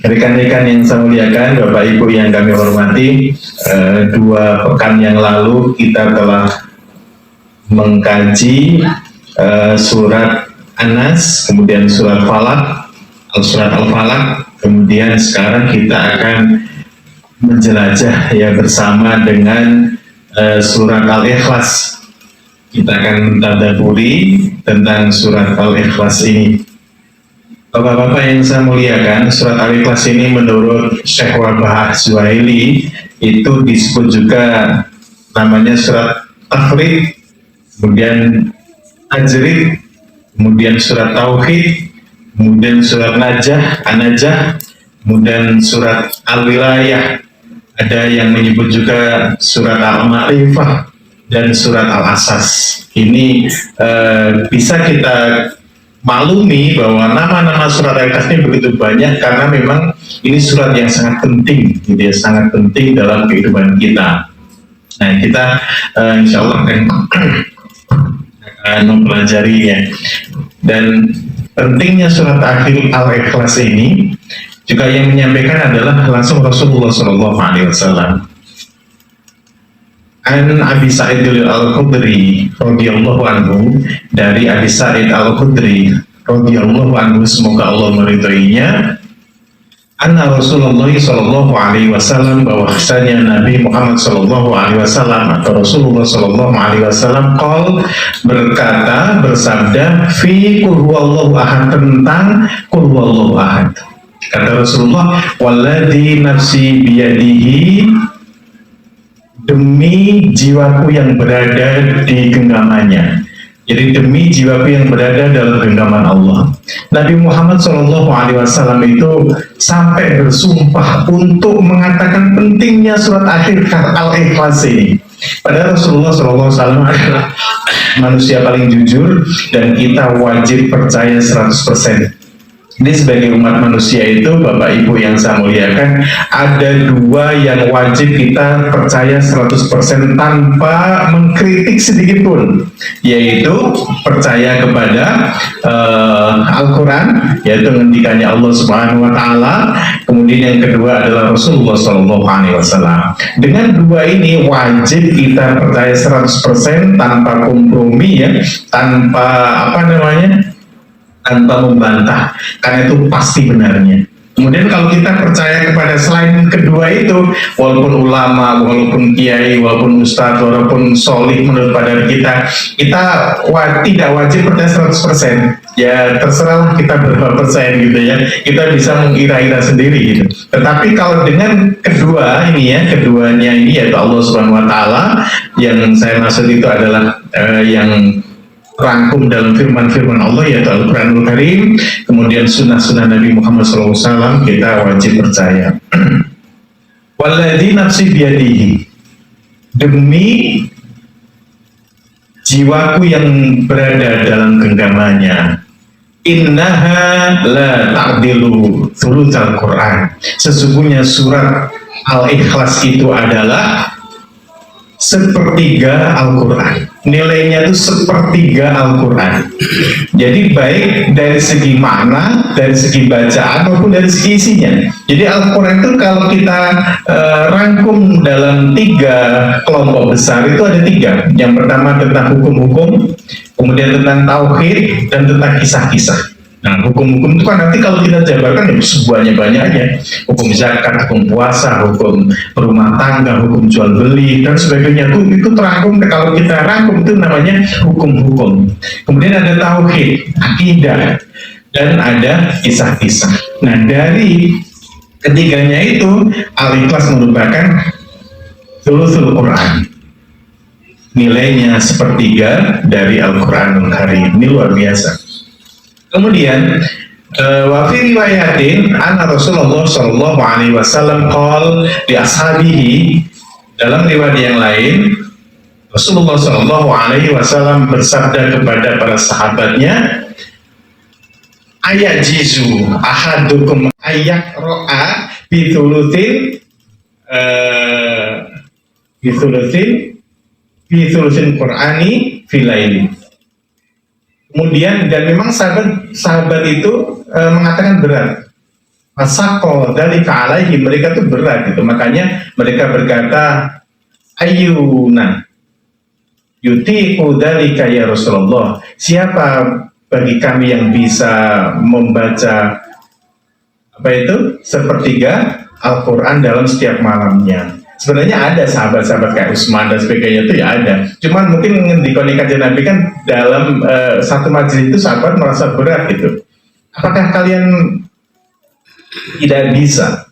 Rekan-rekan yang saya muliakan, Bapak Ibu yang kami hormati, 2 pekan yang lalu kita telah mengkaji surat An-Nas, kemudian surat surat Al-Falaq, kemudian sekarang kita akan menjelajah ya bersama dengan surat Al-Ikhlas. Kita akan mentadabburi tentang surat Al-Ikhlas ini. Bapak-bapak yang saya muliakan, surat Al-Ikhlas ini menurut Syekh Wahbah Az-Zuhaili itu disebut juga namanya surat Tafrid, kemudian Tajrid, kemudian surat Tauhid, kemudian surat Najah, An-Najah, kemudian surat Al-Wilayah. Ada yang menyebut juga surat Al-Ma'rifah dan surat Al-Asas. Ini bisa kita maklumi bahwa nama-nama surat Al-Ikhlas ini begitu banyak karena memang ini surat yang sangat penting, gitu ya, sangat penting dalam kehidupan kita. Nah, kita insya Allah akan mempelajarinya. Dan pentingnya surat Al-Ikhlas ini juga yang menyampaikan adalah langsung Rasulullah SAW. An Abi Sa'id Al-Khudri radhiyallahu anhu, dari Abi Sa'id Al-Khudri radhiyallahu anhu, semoga Allah meridhoinya, anna Rasulullah sallallahu alaihi wasallam, bahwasanya Nabi Muhammad sallallahu alaihi wasallam atau Rasulullah sallallahu alaihi wasallam berkata, bersabda, fi qul huwallahu ahad, tentang qul huwallahu ahad. Kata Rasulullah, walladzi nafsi biyadihi, demi jiwaku yang berada di genggamannya. Jadi demi jiwaku yang berada dalam genggaman Allah. Nabi Muhammad SAW itu sampai bersumpah untuk mengatakan pentingnya surat akhir Al-Ikhlas ini. Padahal Rasulullah SAW adalah manusia paling jujur dan kita wajib percaya 100%. Ini sebagai umat manusia itu, Bapak Ibu yang saya muliakan, ada 2 yang wajib kita percaya 100% tanpa mengkritik sedikit pun, yaitu percaya kepada Al-Quran, yaitu ngendikannya Allah Subhanahu wa Ta'ala. Kemudian yang kedua adalah Rasulullah SAW. Dengan 2 ini wajib kita percaya 100% tanpa kompromi, ya, tanpa tanpa membantah, karena itu pasti benarnya. Kemudian kalau kita percaya kepada selain kedua itu, walaupun ulama, walaupun kiai, walaupun ustadz, walaupun solih menurut pada kita tidak wajib percaya 100%. Ya terserah kita berapa persen gitu ya, kita bisa mengira-ira sendiri gitu. Tetapi kalau dengan kedua ini ya, keduanya ini yaitu Allah Subhanahu wa Ta'ala, yang saya maksud itu adalah yang rangkum dalam firman-firman Allah yaitu Al-Quranul Karim, kemudian sunnah-sunnah Nabi Muhammad SAW, kita wajib percaya. Walladzi nafsi biyadihi, demi jiwaku yang berada dalam genggamannya, innaha la ta'dilu thulutsal Quran, sesungguhnya surat Al-Ikhlas itu adalah sepertiga Al-Quran. Nilainya itu sepertiga Al-Quran. Jadi baik dari segi makna, dari segi bacaan, maupun dari segi isinya. Jadi Al-Quran itu kalau kita rangkum dalam 3 kelompok besar, itu ada 3. Yang pertama tentang hukum-hukum, kemudian tentang tauhid, dan tentang kisah-kisah. Nah, hukum-hukum itu kan nanti kalau kita jabarkan ya sebanyak-banyaknya. Hukum zakat, hukum puasa, hukum rumah tangga, hukum jual beli, dan sebagainya. Itu terangkum, kalau kita rangkum itu namanya hukum-hukum. Kemudian ada tauhid, akidah, dan ada kisah-kisah. Nah, dari ketiganya itu, Al-Ikhlas merupakan thulutsul Quran. Nilainya sepertiga dari Al-Quranul Karim. Ini luar biasa. Kemudian wa fi riwayatin anna Rasulullah sallallahu alaihi wasallam qol li ashabihi, dalam riwayat yang lain Rasulullah sallallahu alaihi wasallam bersabda kepada para sahabatnya, ayajizu ahadukum ayak ro'a bitulutin Qur'ani filaili. Kemudian, dan memang sahabat itu mengatakan berat. Masako dari alaihi, mereka tuh berat gitu. Makanya mereka berkata, ayuna yutiku dalika ya Rasulullah. Siapa bagi kami yang bisa membaca apa itu sepertiga Al-Quran dalam setiap malamnya? Sebenarnya ada sahabat-sahabat kayak Utsman dan sebagainya itu ya ada. Cuman mungkin di kajian Nabi kan dalam satu majelis itu sahabat merasa berat gitu. Apakah kalian tidak bisa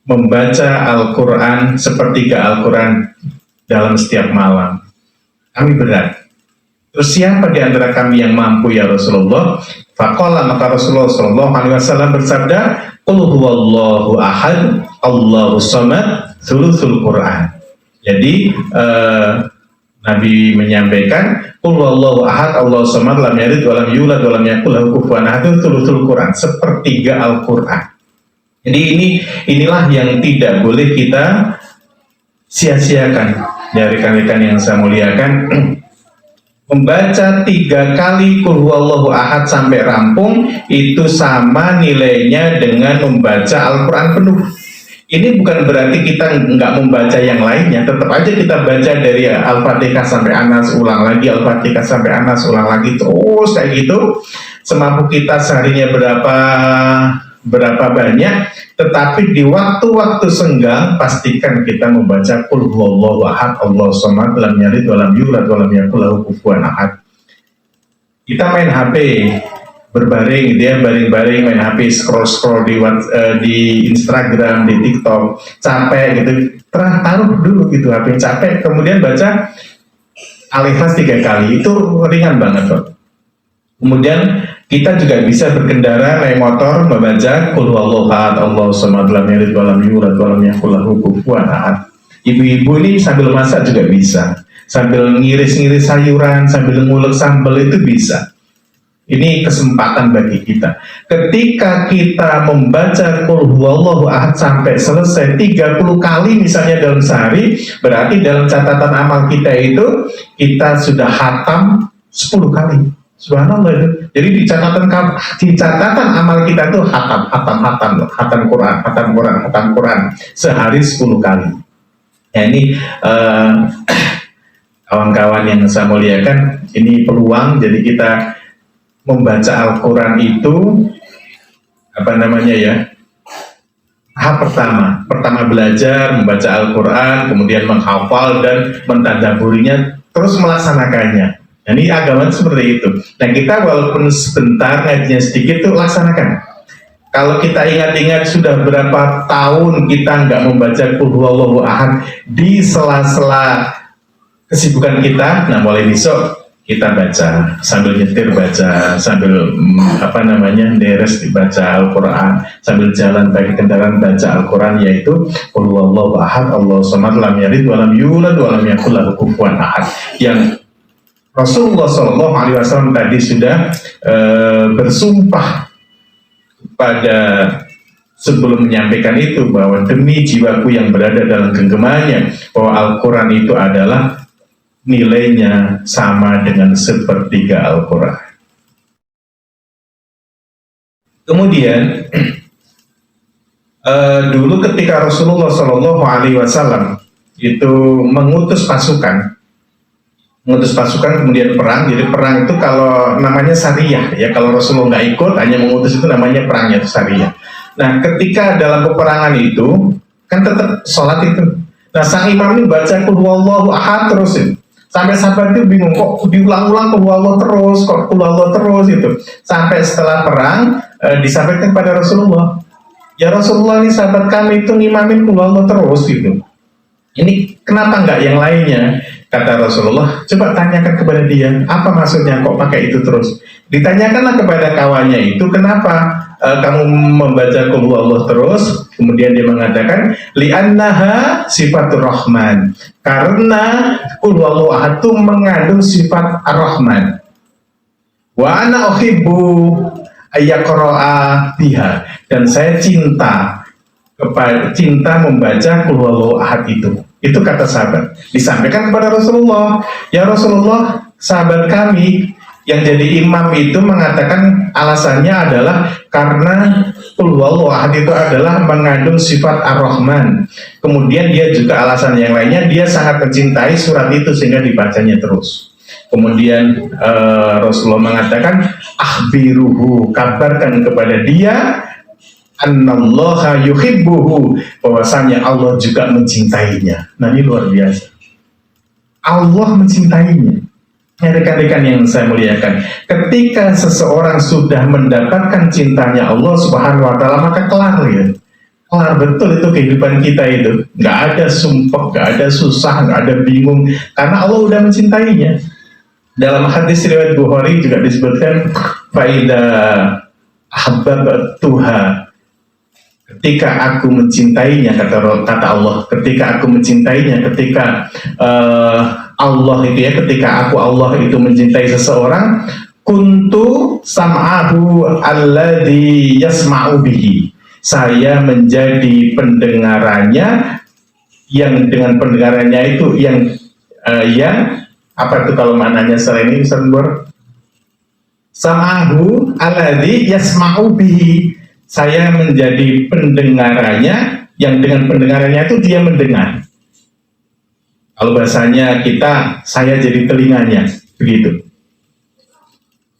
membaca Al-Quran sepertiga Al-Quran dalam setiap malam? Kami berat. Terus siapa di antara kami yang mampu ya Rasulullah? Faqala, maka Rasulullah sallallahu alaihi wasallam bersabda, qul huwallahu ahad, Allahus samad, tsulusul Quran. Jadi Nabi menyampaikan, qul huwallahu ahad, Allahus samad, lam yalid wa lam yulad wa lam yakul lahu kufuwan ahad, tsulusul Quran, sepertiga Al-Qur'an. Jadi inilah yang tidak boleh kita sia-siakan. Ya rekan-rekan yang saya muliakan, membaca 3 kali Qul huwallahu ahad sampai rampung itu sama nilainya dengan membaca Al-Quran penuh. Ini bukan berarti kita nggak membaca yang lainnya, tetap aja kita baca dari Al-Fatihah sampai Anas, ulang lagi Al-Fatihah sampai Anas, ulang lagi, terus kayak gitu semampu kita. Seharinya berapa banyak, tetapi di waktu-waktu senggang pastikan kita membaca Qul huwallahu ahad, Allahus samad, lam yalid wa lam yulad wa lam yakul lahu kufuwan ahad. Kita main HP berbaring, dia baring-baring main HP, scroll di Instagram, di TikTok, capek gitu, taruh dulu gitu HP, capek, kemudian baca Al-Ikhlas 3 kali, itu ringan banget kok. Kemudian kita juga bisa berkendara, naik motor, membaca Qul huwallahu ahad, Allahus samad, lam yalid wa lam yulad wa lam yakul lahu kufuwan ahad. Ibu-ibu ini sambil masak juga bisa, sambil ngiris-ngiris sayuran, sambil ngulek sambal itu bisa. Ini kesempatan bagi kita. Ketika kita membaca Qul huwallahu ahad sampai selesai 30 kali misalnya dalam sehari, berarti dalam catatan amal kita itu kita sudah khatam 10 kali. Subhanallah itu. Jadi di catatan amal kita itu hatam Quran sehari 10 kali. Ya ini kawan-kawan yang saya muliakan, ini peluang. Jadi kita membaca Al-Quran itu tahap pertama belajar membaca Al-Quran, kemudian menghafal dan mentadaburinya, terus melaksanakannya. Nah, ini agama seperti itu. Nah, kita walaupun sebentar ngajinya sedikit tuh laksanakan. Kalau kita ingat-ingat sudah berapa tahun kita nggak membaca Qul huwallahu ahad di sela-sela kesibukan kita, nah mulai besok kita baca, sambil nyetir baca, sambil deres dibaca Al-Quran, sambil jalan pakai kendaraan baca Al-Quran, yaitu Qul huwallahu ahad, Allahus samad, lam yalid wa lam yulad wa lam yakul lahu kufuwan ahad, yang Rasulullah SAW tadi sudah bersumpah pada sebelum menyampaikan itu bahwa demi jiwaku yang berada dalam genggamannya, bahwa Al-Quran itu adalah nilainya sama dengan sepertiga Al-Quran. Kemudian dulu ketika Rasulullah SAW itu mengutus pasukan kemudian perang. Jadi perang itu kalau namanya syariah ya, kalau Rasulullah nggak ikut hanya mengutus itu namanya perangnya itu syariah. Nah ketika dalam peperangan itu kan tetap sholat itu. Nah sang imam ini baca Qul huwallahu ahad terus itu. Sampai sahabat itu bingung, kok diulang-ulang Qul huwallahu terus itu. Sampai setelah perang disampaikan kepada Rasulullah, ya Rasulullah, ini sahabat kami itu ngimamin Qul huwallahu terus gitu. Ini kenapa nggak yang lainnya? Kata Rasulullah, coba tanyakan kepada dia, apa maksudnya kok pakai itu terus? Ditanyakanlah kepada kawannya itu, kenapa kamu membaca Qul huwallahu terus? Kemudian dia mengatakan, li'annaha sifatur rahman, karena Qul huwallahu ahad itu mengandung sifat ar-Rahman. Wa ana uhibbu ayyaqra'a biha, dan saya cinta membaca Qul huwallahu ahad itu. Itu kata sahabat. Disampaikan kepada Rasulullah, ya Rasulullah, sahabat kami yang jadi imam itu mengatakan alasannya adalah karena Qul huwallahu ahad itu adalah mengandung sifat ar-Rahman. Kemudian dia juga alasan yang lainnya, dia sangat mencintai surat itu sehingga dibacanya terus. Kemudian Rasulullah mengatakan, akhbiruhu, kabarkan kepada dia, annallaha yuhibbuhu, bahwasanya Allah juga mencintainya. Nah, ini luar biasa. Allah mencintainya. Rekan-rekan yang saya muliakan, ketika seseorang sudah mendapatkan cintanya Allah Subhanahu wa Ta'ala, maka kelar ya, kelar betul itu kehidupan kita itu. Nggak ada sumpah, nggak ada susah, nggak ada bingung, karena Allah udah mencintainya. Dalam hadis riwayat Bukhari juga disebutkan, faida ahabbatuha, ketika aku mencintainya, kata Allah, ketika aku mencintainya, ketika Allah itu ya, ketika Allah itu mencintai seseorang, kuntu sam'ahu alladhi yasma'u bihi, saya menjadi pendengarannya, yang dengan pendengarannya itu yang apa itu kalau maknanya selain ini, sam'ahu alladhi yasma'u bihi, saya menjadi pendengarannya, yang dengan pendengarannya itu dia mendengar. Kalau bahasanya kita, saya jadi telinganya, begitu.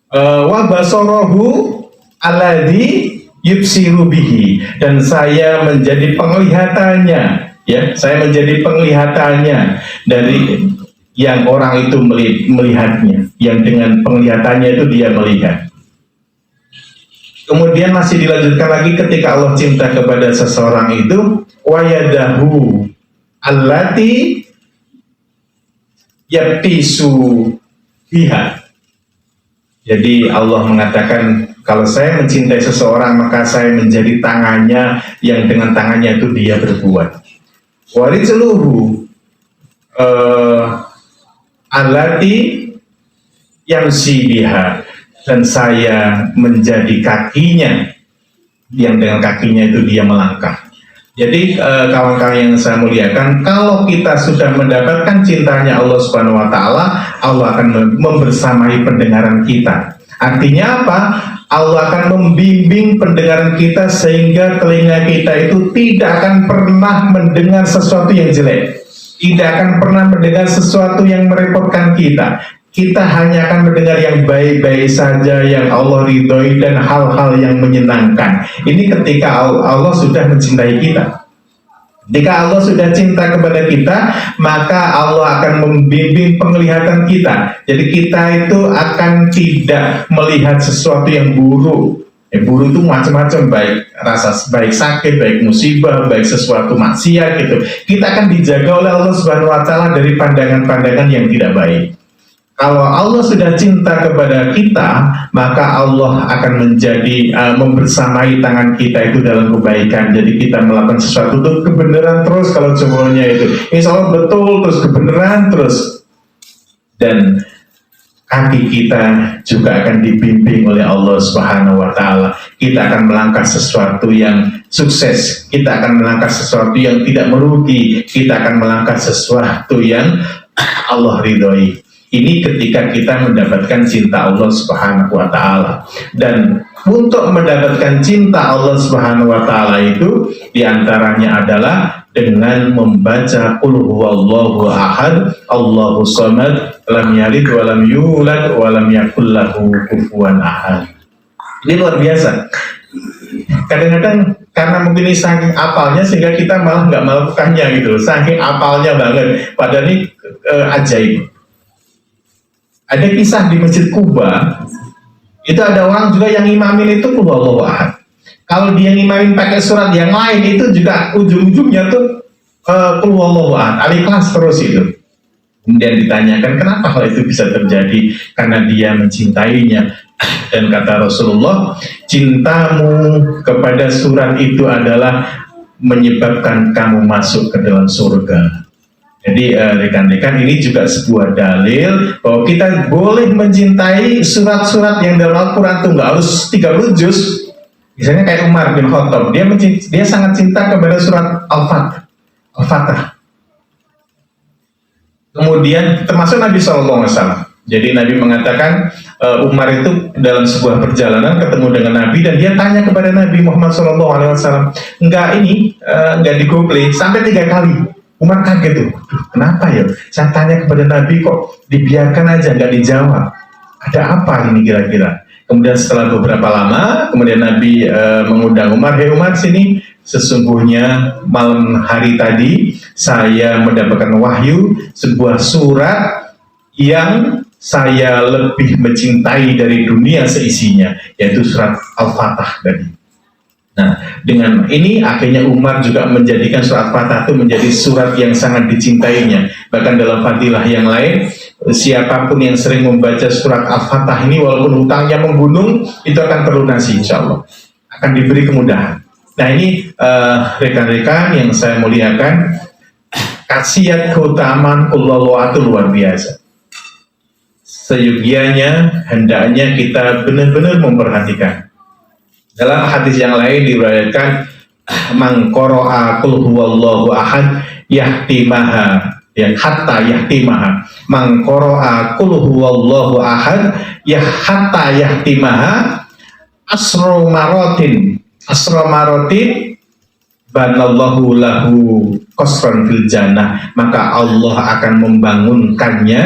Wa basarahu alladhi yubsiru bihi, dan saya menjadi penglihatannya, ya, saya menjadi penglihatannya dari yang orang itu melihatnya, yang dengan penglihatannya itu dia melihat. Kemudian masih dilanjutkan lagi ketika Allah cinta kepada seseorang itu, wa yadahu allati yabtisu biha. Jadi Allah mengatakan, kalau saya mencintai seseorang, maka saya menjadi tangannya, yang dengan tangannya itu dia berbuat. Warijluhu allati yamsi biha, dan saya menjadi kakinya, yang dengan kakinya itu dia melangkah. Jadi kawan-kawan yang saya muliakan, kalau kita sudah mendapatkan cintanya Allah Subhanahu wa Ta'ala, Allah akan membersamai pendengaran kita. Artinya apa? Allah akan membimbing pendengaran kita sehingga telinga kita itu tidak akan pernah mendengar sesuatu yang jelek, tidak akan pernah mendengar sesuatu yang merepotkan kita. Kita hanya akan mendengar yang baik-baik saja, yang Allah ridhoi, dan hal-hal yang menyenangkan. Ini ketika Allah sudah mencintai kita. Ketika Allah sudah cinta kepada kita, maka Allah akan membimbing penglihatan kita. Jadi kita itu akan tidak melihat sesuatu yang buruk. Buruk itu macam-macam, baik rasa, baik sakit, baik musibah, baik sesuatu maksiat gitu. Kita akan dijaga oleh Allah Subhanahu wa Ta'ala dari pandangan-pandangan yang tidak baik. Kalau Allah sudah cinta kepada kita, maka Allah akan menjadi membersamai tangan kita itu dalam kebaikan. Jadi kita melakukan sesuatu itu kebenaran terus, kalau cowoknya itu insya Allah betul terus, kebenaran terus. Dan kaki kita juga akan dibimbing oleh Allah Subhanahu wa Ta'ala. Kita akan melangkah sesuatu yang sukses, kita akan melangkah sesuatu yang tidak merugi, kita akan melangkah sesuatu yang Allah ridhoi. Ini ketika kita mendapatkan cinta Allah Subhanahu wa Ta'ala. Dan untuk mendapatkan cinta Allah Subhanahu wa Ta'ala itu diantaranya adalah dengan membaca Qul huwallahu ahad, Allahu samad, lam yalid wa lam yulad wa lam yakul lahu kufuwan ahad. Ini luar biasa. Kadang-kadang karena mungkin ini saking apalnya sehingga kita malah nggak melakukannya gitu, saking apalnya banget. Padahal ini ajaib. Ada kisah di Masjid Kuba, itu ada orang juga yang imamin itu Qul huwallahu ahad. Kalau dia ngimamin pakai surat yang lain, itu juga ujung-ujungnya tuh Qul huwallahu ahad, Al-Ikhlas terus itu. Kemudian ditanyakan kenapa hal itu bisa terjadi, karena dia mencintainya. Dan kata Rasulullah, cintamu kepada surat itu adalah menyebabkan kamu masuk ke dalam surga. Jadi rekan-rekan, ini juga sebuah dalil bahwa kita boleh mencintai surat-surat yang dalam Al-Quran itu nggak harus 30 juz. Misalnya kayak Umar bin Khattab, dia sangat cinta kepada surat Al-Fatah. Kemudian termasuk Nabi SAW. Jadi Nabi mengatakan, Umar itu dalam sebuah perjalanan ketemu dengan Nabi dan dia tanya kepada Nabi Muhammad SAW, enggak digoogle sampai 3 kali. Umar kaget tuh, kenapa ya? Saya tanya kepada Nabi kok dibiarkan aja, nggak dijawab. Ada apa ini kira-kira? Kemudian setelah beberapa lama, kemudian Nabi mengundang Umar, "Hei Umar, sini. Sesungguhnya malam hari tadi saya mendapatkan wahyu sebuah surat yang saya lebih mencintai dari dunia seisinya, yaitu surat Al-Fatah tadi." Nah, dengan ini akhirnya Umar juga menjadikan surat Al-Fatah itu menjadi surat yang sangat dicintainya. Bahkan dalam fadilah yang lain, siapapun yang sering membaca surat Al-Fatah ini, walaupun hutangnya menggunung, itu akan terlunasi insya Allah, akan diberi kemudahan. Nah ini rekan-rekan yang saya muliakan, khasiat keutamaan qul itu luar biasa. Seyogianya hendaknya kita benar-benar memperhatikan. Dalam hadis yang lain diriwayatkan, "Man qara'a qul huwallahu ahad yahtimaha hatta yahtimaha." Man qara'a qul huwallahu ahad hatta yahtimaha asra maratin banallahu lahu qasran fil jannah, maka Allah akan membangunkannya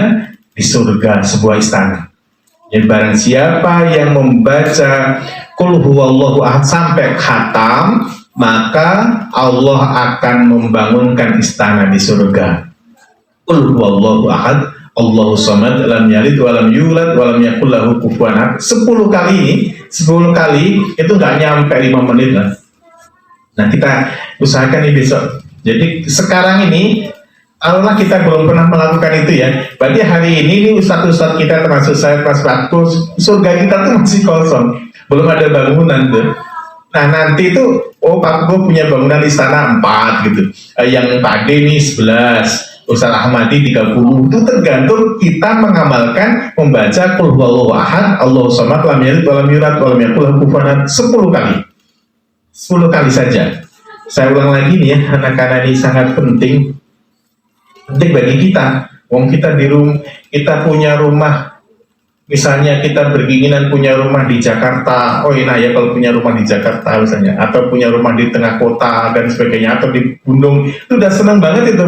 di surga sebuah istana. Jadi barang siapa yang membaca qul huwallahu ahad sampai khatam, maka Allah akan membangunkan istana di surga. Qul huwallahu ahad Allahu samad lam yalid wa lam yulad wa lam yakul lahu kufuwan ahad. 10 kali ini, 10 kali itu nggak nyampe 5 menit lah. Nah, kita usahakan ini besok. Jadi sekarang ini Allah kita belum pernah melakukan itu ya. Berarti hari ini ustadz-ustadz kita termasuk saya pas waktu surga kita tuh masih kosong. Belum ada bangunan tuh. Nah nanti itu, Pak Gue punya bangunan istana 4 gitu. Yang Pak D ini 11. Ustaz Ahmadi 30. Itu tergantung kita mengamalkan membaca qul huwallahu ahad Allahu samad lam yalid wa lam yulad wa lam yakul lahu kufuwan ahad 10 kali. 10 kali saja. Saya ulang lagi nih ya, anak-anak ini sangat penting bagi kita. Wong kita kita punya rumah. Misalnya kita berkeinginan punya rumah di Jakarta, oh enak ya kalau punya rumah di Jakarta misalnya, atau punya rumah di tengah kota dan sebagainya, atau di gunung, itu udah senang banget itu.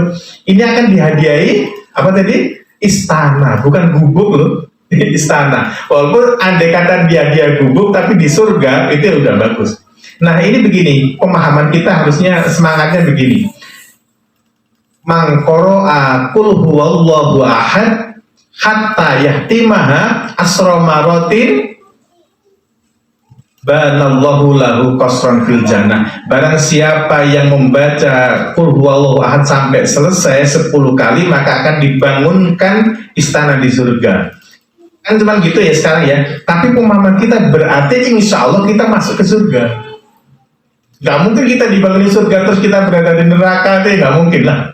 Ini akan dihadiahi apa tadi? Istana, bukan gubuk loh, istana. Walaupun andai kata dia gubuk, tapi di surga itu udah bagus. Nah ini begini, pemahaman kita harusnya semangatnya begini. Man qara'a qul huwallahu ahad hatta yahtimaha asra maratin banallahu lahu qasran fil jannah. Barang siapa yang membaca qul huwallahu ahad sampai selesai 10 kali, maka akan dibangunkan istana di surga. Kan cuma gitu ya sekarang ya. Tapi pemahaman kita berarti insya Allah kita masuk ke surga. Gak mungkin kita dibangun di surga terus kita berada di neraka, itu gak mungkin lah.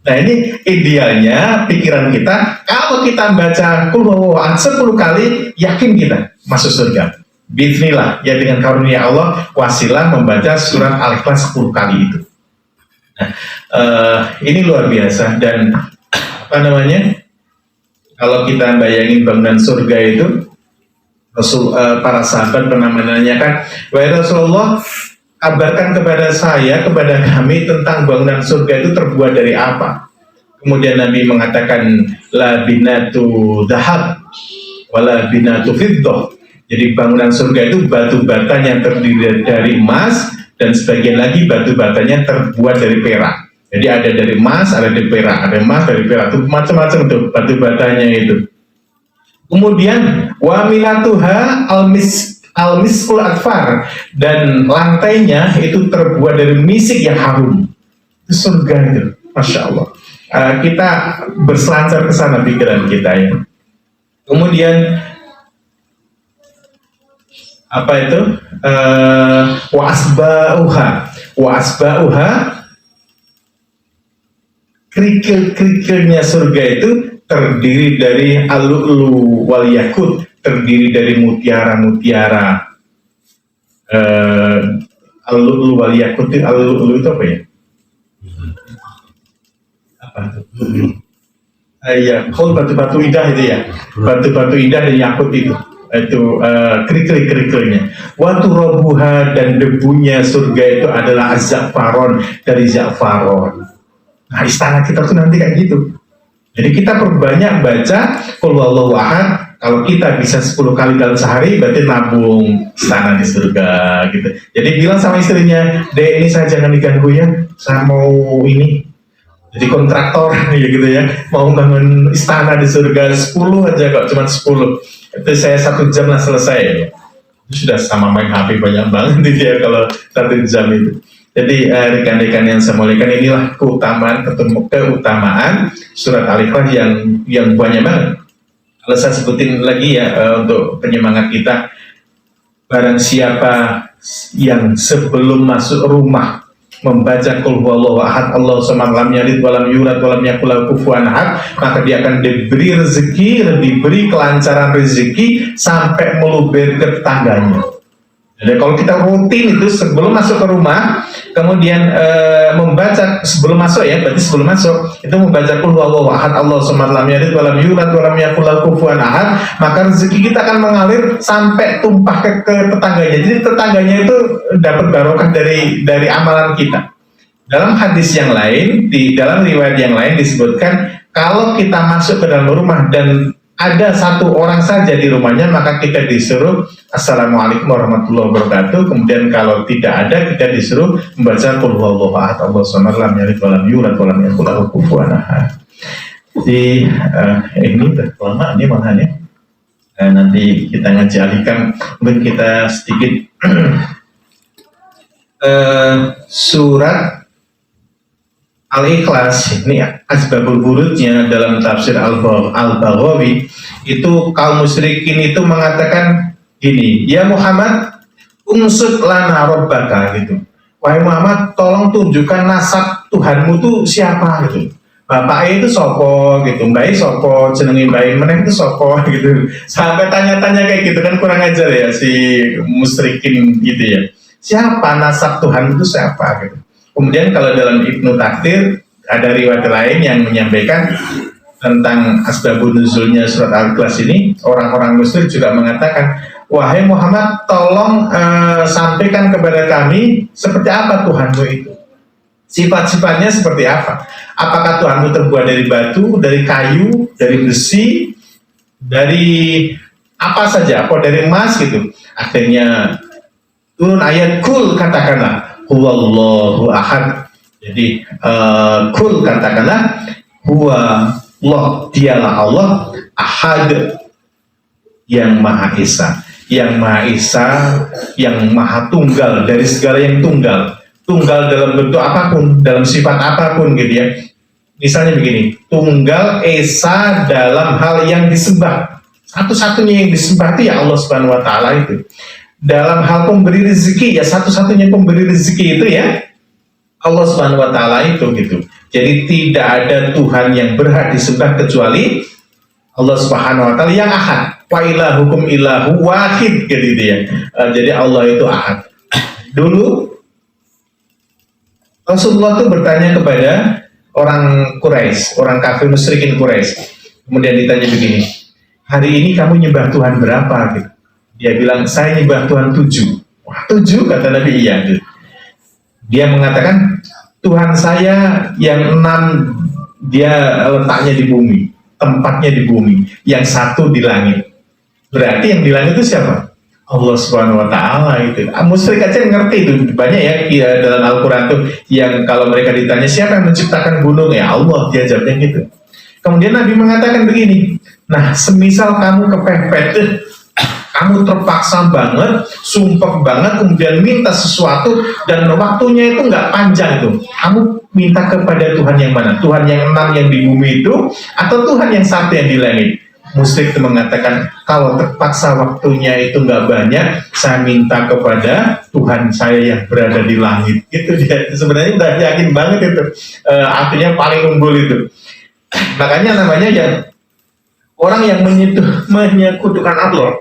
Nah ini idealnya pikiran kita, kalau kita baca qul huwallahu ahad 10 kali, yakin kita masuk surga. Bismillah, ya dengan karunia Allah, wasilah membaca surat Al-Ikhlas 10 kali itu. Nah, ini luar biasa. Dan apa namanya, kalau kita bayangin bangunan surga itu, para sahabat pernah menanyakan, wahai Rasulullah, kabarkan kepada saya, kepada kami tentang bangunan surga itu terbuat dari apa? Kemudian Nabi mengatakan, la binatu dhahab, wala binatu fiddah. Jadi bangunan surga itu batu batanya yang terdiri dari emas, dan sebagian lagi batu batanya terbuat dari perak. Jadi ada dari emas, ada dari perak, ada emas, dari perak, itu macam-macam tuh batu batanya itu. Kemudian wa minatuha al-miskul adfar, dan lantainya itu terbuat dari misik yang harum. Itu surga itu, masya Allah. Kita berselancar ke sana pikiran kita ya. Kemudian apa itu? Wa asba'uha, kerikil-kerikilnya surga itu terdiri dari al-lu'lu wal yakut, terdiri dari mutiara-mutiara. Al-lu'lu wal yakut, al-lu'lu itu apa ya? Apa itu? Ya, batu-batu indah itu ya, batu-batu indah dan yakut itu. itu kerikil-kerikilnya. Watu robuha, dan debunya surga itu adalah az-za'faron, dari za'faron. Nah, istana kita tuh nanti kayak gitu. Jadi kita perbanyak baca qul huwallahu ahad. Kalau kita bisa 10 kali dalam sehari, berarti nabung istana di surga gitu. Jadi bilang sama istrinya, "Dek, ini saya jangan diganggu ya, saya mau ini jadi kontraktor ya gitu ya, mau bangun istana di surga 10 aja kok, cuma 10. Itu saya 1 jam lah selesai ya." Itu sudah sama main HP banyak banget dia kalau 1 jam itu. Jadi rekan-rekan yang saya muliakan, inilah keutamaan surat Al-Ikhlas yang banyak banget. Kalau saya sebutin lagi ya untuk penyemangat kita, barang siapa yang sebelum masuk rumah membaca qul huwallahu ahad, Allahu samad, lam yalid walam yulad walam yakul lahu kufuwan ahad, maka dia akan diberi rezeki, diberi kelancaran rezeki sampai meluber ke tetangganya. Jadi kalau kita rutin itu sebelum masuk ke rumah, kemudian membaca sebelum masuk ya, berarti sebelum masuk itu membaca qul huwallahu ahad, Allahu samad, lam yalid walam yulad walam yakul lahu kufuwan ahad, maka rezeki kita akan mengalir sampai tumpah ke tetangganya. Jadi tetangganya itu dapat barokah dari amalan kita. Dalam hadis yang lain, di dalam riwayat yang lain disebutkan, kalau kita masuk ke dalam rumah dan ada 1 orang saja di rumahnya, maka kita disuruh assalamualaikum warahmatullahi wabarakatuh. Kemudian kalau tidak ada, kita disuruh membaca qul huwallahu ahad, Allahu samad, lam yalid walam yulad walam yakul lahu kufuwan ahad. Jadi ini udah lama ini malahannya. Nanti kita ngaji alihkan, mungkin kita sedikit surat Al-Ikhlas. Ini asbabul wurudnya dalam tafsir Al-Baghawi itu, kaum musyrikin itu mengatakan gini, "Ya Muhammad, unsur lana rabbaka," gitu. "Wahai Muhammad, tolong tunjukkan nasab Tuhanmu itu siapa," gitu. "Bapaknya itu sopo," gitu, "Mbak sopo, jenengi Mbak meneh itu sopo," gitu. Sampai tanya-tanya kayak gitu kan, kurang ajar ya si musyrikin gitu ya. Siapa nasab Tuhan itu siapa gitu. Kemudian kalau dalam Ibnu Katsir ada riwayat lain yang menyampaikan tentang asbabun nuzulnya surat Al-Ikhlas ini, orang-orang musyrik juga mengatakan, "Wahai Muhammad, tolong sampaikan kepada kami seperti apa Tuhanmu itu. Sifat-sifatnya seperti apa? Apakah Tuhanmu terbuat dari batu, dari kayu, dari besi, dari apa saja, apa dari emas gitu." Akhirnya turun ayat kul, katakanlah huwallahu ahad. Jadi kul, katakanlah huwa Allah, dialah Allah, ahad, yang maha esa, yang maha esa, yang maha tunggal dari segala yang tunggal. Tunggal dalam bentuk apapun, dalam sifat apapun gitu ya. Misalnya begini, tunggal esa dalam hal yang disembah. Satu-satunya yang disembah itu ya Allah Subhanahu wa taala itu. Dalam hal pemberi rezeki, ya satu-satunya pemberi rezeki itu ya Allah Subhanahu wa taala itu gitu. Jadi tidak ada Tuhan yang berhak disembah kecuali Allah Subhanahu wa taala yang ahad. Wa ilahukum ilahu wahid gitu ya. Jadi Allah itu ahad. Dulu Rasulullah itu bertanya kepada orang Quraisy, orang kafir musyrikin Quraisy. Kemudian ditanya begini, "Hari ini kamu nyembah Tuhan berapa?" gitu. Dia bilang, "Saya nyembah Tuhan 7. Wah, 7 kata Nabi, iya. Dia mengatakan, "Tuhan saya yang 6 dia letaknya di bumi, tempatnya di bumi, yang 1 di langit." Berarti yang di langit itu siapa? Allah Subhanahu wa taala itu. Musyrik aja ngerti itu. Banyak ya dalam Al-Qur'an tuh yang kalau mereka ditanya siapa yang menciptakan gunung, ya Allah, dia jawabnya gitu. Kemudian Nabi mengatakan begini, "Nah, semisal kamu kepepet, kamu terpaksa banget, sumpah banget, kemudian minta sesuatu dan waktunya itu nggak panjang itu. Kamu minta kepada Tuhan yang mana? Tuhan yang 6 yang di bumi itu, atau Tuhan yang 1 yang di langit?" Musyrik itu mengatakan, "Kalau terpaksa waktunya itu nggak banyak, saya minta kepada Tuhan saya yang berada di langit." Itu dia sebenarnya udah yakin banget itu, artinya paling unggul itu. Makanya namanya ya orang yang menyekutukan Allah.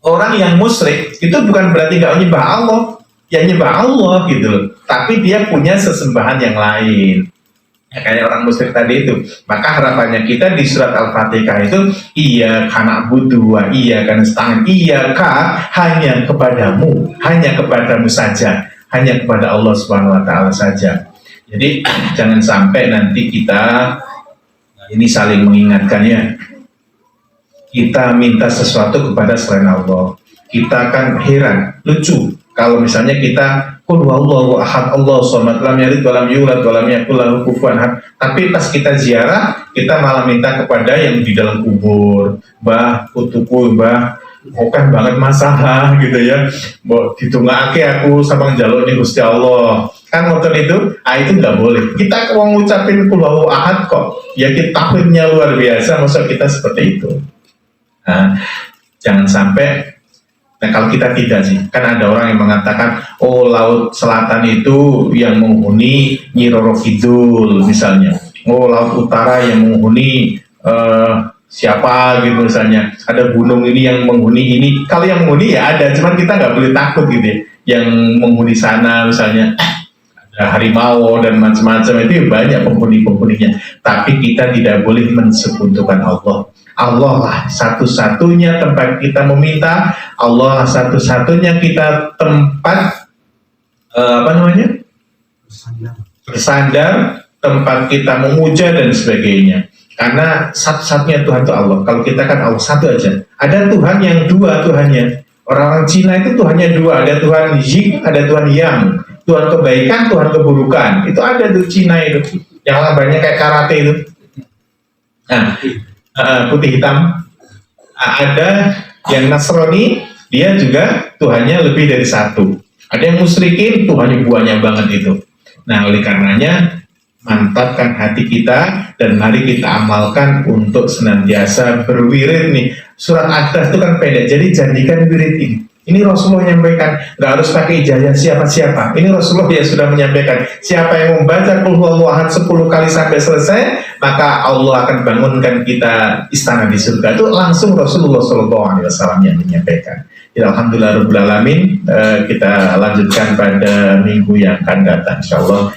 Orang yang musyrik itu bukan berarti nggak menyembah Allah, ya nyembah Allah gitu loh, tapi dia punya sesembahan yang lain. Ya, kayak orang musyrik tadi itu. Maka harapannya kita di surat Al-Fatihah itu, iya karena butuh, iya karena setang, iya kah hanya kepadamu, hanya kepadamu saja, hanya kepada Allah Subhanahu Wa Taala saja. Jadi jangan sampai nanti kita ini saling mengingatkan ya. Kita minta sesuatu kepada selain Allah. Kita kan heran, lucu kalau misalnya kita qul huwallahu ahad Allahu samad lam yalid wa lam yulad wa lam yakul lahu kufuwan ahad, tapi pas kita ziarah kita malah minta kepada yang di dalam kubur, Mbah putuku, Mbah bukan banget masalah gitu ya, mbok ditungake aku sama njaluk ning Gusti Allah kan ngoten itu. Itu nggak boleh. Kita mau ngucapin qul huwallahu ahad kok ya, kita tahunnya luar biasa, masa kita seperti itu. Nah, jangan sampai. Nah, kalau kita tidak sih, kan ada orang yang mengatakan, oh laut selatan itu yang menghuni Nyi Roro Kidul misalnya, oh laut utara yang menghuni siapa gitu misalnya, ada gunung ini yang menghuni ini. Kalau yang menghuni ya ada, cuman kita nggak boleh takut gitu ya. Yang menghuni sana misalnya ada harimau dan macam-macam, itu banyak penghuni-penghuninya. Tapi kita tidak boleh mensekutukan Allah. Allah lah satu-satunya tempat kita meminta, Allah lah satu-satunya kita tempat bersandar, tempat kita memuja dan sebagainya. Karena satu-satunya Tuhan itu Allah. Kalau kita kan Allah satu aja. Ada Tuhan yang dua Tuhannya. Orang-orang Cina itu Tuhannya dua, ada Tuhan Yin, ada Tuhan Yang. Tuhan kebaikan, Tuhan keburukan. Itu ada tuh Cina itu. Yang gambarnya kayak karate itu. Nah, putih hitam. Ada yang Nasrani, dia juga Tuhannya lebih dari satu. Ada yang musyrikin, Tuhannya banyak banget itu. Nah, oleh karenanya mantapkan hati kita dan mari kita amalkan untuk senantiasa berwirid nih. Surat Ad-Dahs itu kan pendek, jadi jadikan wirid ini. Ini Rasulullah menyampaikan, nggak harus pakai ijazah siapa-siapa. Ini Rasulullah yang sudah menyampaikan, siapa yang membaca Qul huwallahu ahad 10 kali sampai selesai, maka Allah akan bangunkan kita istana di surga. Itu langsung Rasulullah SAW yang menyampaikan. Ya, Alhamdulillah Rabbil Alamin. Kita lanjutkan pada minggu yang akan datang, insyaallah.